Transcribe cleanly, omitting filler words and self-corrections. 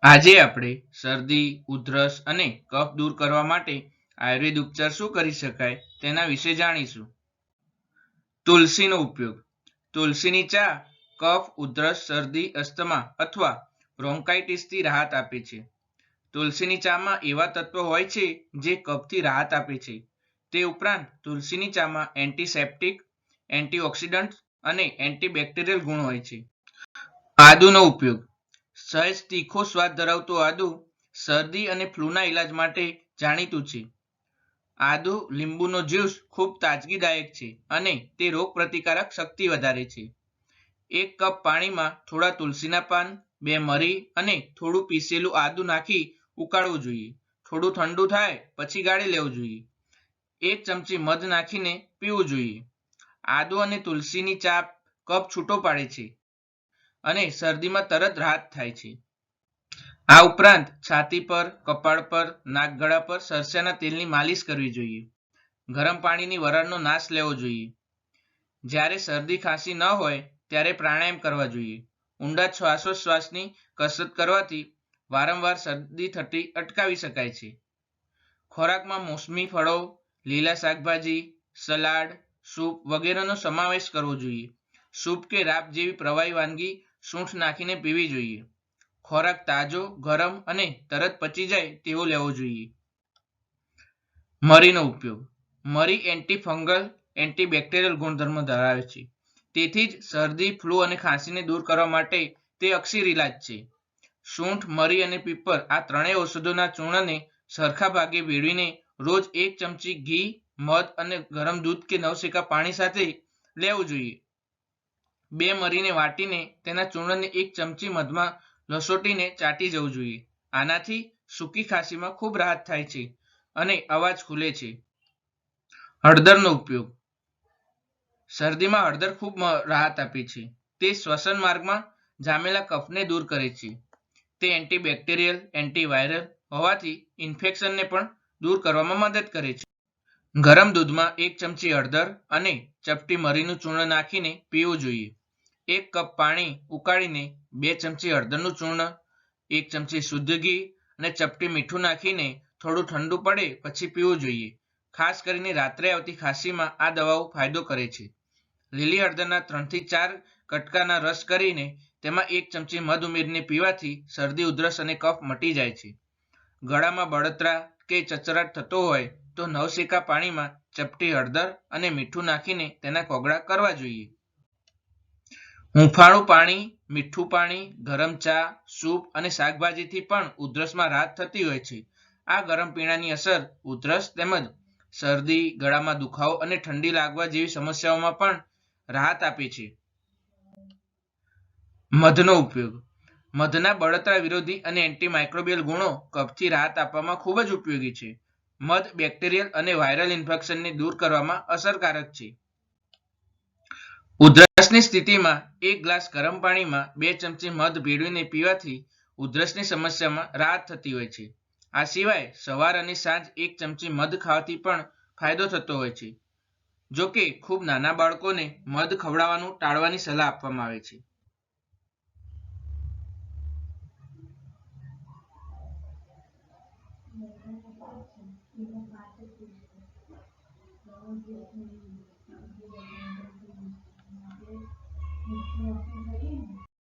આજે આપણે શરદી, ઉધરસ અને કફ દૂર કરવા માટે આયુર્વેદ ઉપચાર શું કરી શકાય તેના વિશે જાણીશું. તુલસીનો ઉપયોગ. તુલસીની ચા કફ, ઉધરસ, શરદી, અસ્થમા અથવા બ્રોન્કાઇટિસથી રાહત આપે છે. તુલસીની ચામાં એવા તત્વો હોય છે જે કફથી રાહત આપે છે. તે ઉપરાંત તુલસીની ચામાં એન્ટિસેપ્ટિક, એન્ટીઓક્સિડન્ટ અને એન્ટીબેક્ટેરિયલ ગુણ હોય છે. આદુનો ઉપયોગ. સહેજ તીખો સ્વાદ ધરાવતું આદુ શરદી અને ફ્લૂના ઇલાજ માટે જાણીતું છે. આદુ લીંબુનો જ્યુસ ખૂબ તાજગીદાયક છે અને તે રોગપ્રતિકારક શક્તિ વધારે છે. 1 કપ પાણીમાં થોડા તુલસીના પાન, 2 મરી અને થોડું પીસેલું આદુ નાખી ઉકાળવું જોઈએ. થોડું ઠંડુ થાય પછી ગાળી લેવું જોઈએ. 1 ચમચી મધ નાખીને પીવું જોઈએ. આદુ અને તુલસીની ચા કફ છૂટો પાડે છે અને શરદીમાં તરત રાહત થાય છે. આ ઉપરાંત છાતી પર, કપાળ પર, નાકગળા પર સરસિયાના તેલની માલિશ કરવી જોઈએ. ગરમ પાણીની વરાળનો નાશ લેવો જોઈએ. જ્યારે શરદી ખાંસી ન હોય ત્યારે પ્રાણાયામ કરવા જોઈએ. ઊંડા શ્વાસોચ્છ્વાસની કસરત કરવાથી વારંવાર શરદી થતી અટકાવી શકાય છે. ખોરાકમાં મોસમી ફળો, લીલા શાકભાજી, સલાડ, સૂપ વગેરેનો સમાવેશ કરવો જોઈએ. સૂપ કે રાબ જેવી પ્રવાહી વાનગી સૂંઠ નાખીને પીવી જોઈએ. ખોરાક તાજો, ગરમ અને તરત પચી જાય તેવો લેવો જોઈએ. મરીનો ઉપયોગ. મરી એન્ટીફંગલ, એન્ટીબેક્ટેરિયલ ગુણધર્મ ધરાવે છે. તેથી જ શરદી, ફ્લૂ અને ખાંસીને દૂર કરવા માટે તે અકસીર ઇલાજ છે. સૂંઠ, મરી અને પીપર આ ત્રણેય ઔષધોના ચૂર્ણને સરખા ભાગે ભેળવીને રોજ 1 ચમચી ઘી, મધ અને ગરમ દૂધ કે નવશેકા પાણી સાથે લેવું જોઈએ. 2 મરીને વાટીને તેના ચૂર્ણને 1 ચમચી મધમાં લસોટીને ચાટી જવું જોઈએ. આનાથી સૂકી ખાંસીમાં ખૂબ રાહત થાય છે અને અવાજ ખુલે છે. હળદરનો ઉપયોગ. શરદીમાં હળદર ખૂબ રાહત આપે છે. તે શ્વસન માર્ગમાં જામેલા કફને દૂર કરે છે. તે એન્ટીબેક્ટેરિયલ, એન્ટીવાયરલ હોવાથી ઇન્ફેક્શનને પણ દૂર કરવામાં મદદ કરે છે. ગરમ દૂધમાં 1 ચમચી હળદર અને ચપટી મરીનું ચૂર્ણ નાખીને પીવું જોઈએ. 1 કપ પાણી ઉકાળીને 2 ચમચી હળદરનું ચૂર્ણ, 1 ચમચી શુદ્ધ ઘી અને ચપટી મીઠું નાખીને થોડું ઠંડુ પડે પછી પીવું જોઈએ. ખાસ કરીને રાત્રે આવતી ખાંસીમાં આ દવાઓ ફાયદો કરે છે. લીલી હળદરના 3 થી 4 કટકાના રસ કરીને તેમાં 1 ચમચી મધ ઉમેરીને પીવાથી શરદી, ઉધરસ અને કફ મટી જાય છે. ગળામાં બળતરા કે ચચરાટ થતો હોય તો નવશેકા પાણીમાં ચપટી હળદર અને મીઠું નાખીને તેના કોગળા કરવા જોઈએ. હૂંફાળું પાણી, મીઠું પાણી, ગરમ ચા, સૂપ અને શાકભાજીથી પણ ઉધરસમાં રાહત થતી હોય છે. આ ગરમ પીણાની અસર ઉધરસ તેમજ શરદી, ગળામાં દુખાવો અને ઠંડી લાગવા જેવી સમસ્યાઓમાં પણ રાહત આપે છે. મધનો ઉપયોગ. મધના બળતરા વિરોધી અને એન્ટીમાઇક્રોબિયલ ગુણો કફથી રાહત આપવામાં ખૂબ જ ઉપયોગી છે. મધ બેક્ટેરિયલ અને વાયરલ ઇન્ફેક્શનને દૂર કરવામાં અસરકારક છે. ઉધરસની સ્થિતિમાં 1 ગ્લાસ ગરમ પાણીમાં 2 ચમચી મધ ભેળવીને પીવાથી ઉધરસની સમસ્યામાં રાહત થતી હોય છે. આ સિવાય સવાર અને સાંજ 1 ચમચી મધ ખાવાથી પણ ફાયદો થતો હોય છે. જો કે ખૂબ નાના બાળકોને મધ ખવડાવવાનું ટાળવાની સલાહ આપવામાં આવે છે.